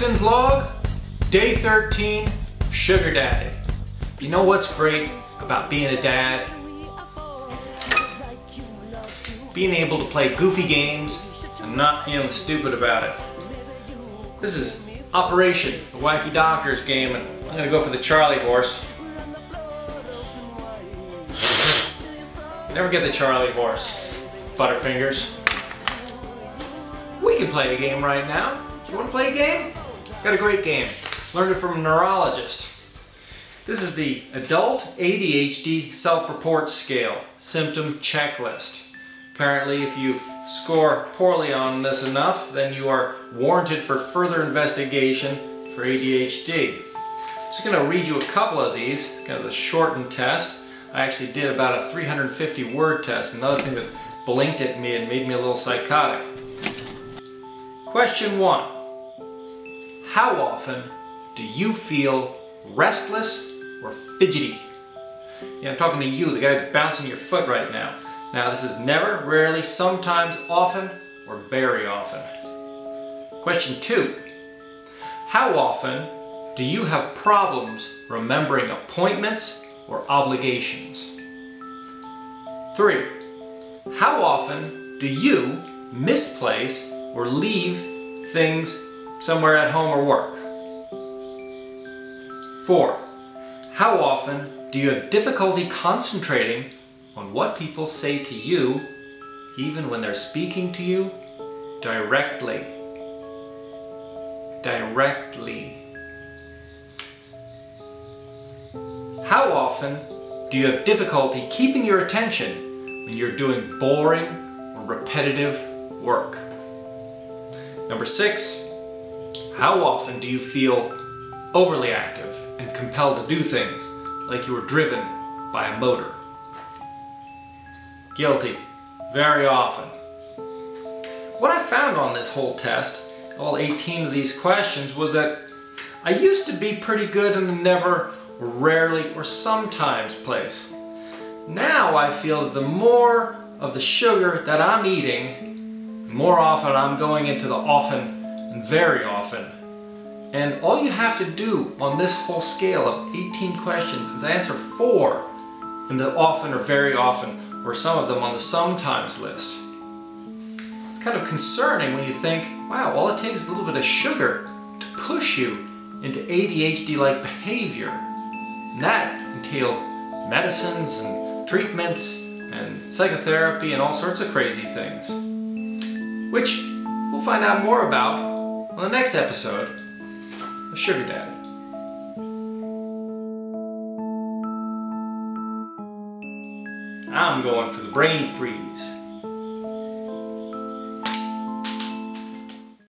Captain's log, day 13, sugar daddy. You know what's great about being a dad? Being able to play goofy games and not feeling stupid about it. This is Operation the Wacky Doctors game, and I'm gonna go for the Charlie horse. You never get the Charlie horse, Butterfingers. We can play a game right now. Do you want to play a game? Got a great game. Learned it from a neurologist. This is the Adult ADHD Self-Report Scale Symptom Checklist. Apparently, if you score poorly on this enough, then you are warranted for further investigation for ADHD. I'm just going to read you a couple of these, kind of the shortened test. I actually did about a 350 word test, another thing that blinked at me and made me a little psychotic. Question 1. How often do you feel restless or fidgety? Yeah, I'm talking to you, the guy bouncing your foot right now. Now this is never, rarely, sometimes, often, or very often. Question 2. How often do you have problems remembering appointments or obligations? 3. How often do you misplace or leave things somewhere at home or work? 4. How often do you have difficulty concentrating on what people say to you, even when they're speaking to you directly? How often do you have difficulty keeping your attention when you're doing boring or repetitive work? Number 6, how often do you feel overly active and compelled to do things like you were driven by a motor? Guilty. Very often. What I found on this whole test, all 18 of these questions, was that I used to be pretty good in the never, rarely, or sometimes place. Now I feel that the more of the sugar that I'm eating, the more often I'm going into the often and very often. And all you have to do on this whole scale of 18 questions is answer 4 in the often or very often, or some of them on the sometimes list. It's kind of concerning when you think, wow, all it takes is a little bit of sugar to push you into ADHD-like behavior. And that entails medicines and treatments and psychotherapy and all sorts of crazy things, which we'll find out more about on the next episode of Sugar Daddy. I'm going for the brain freeze.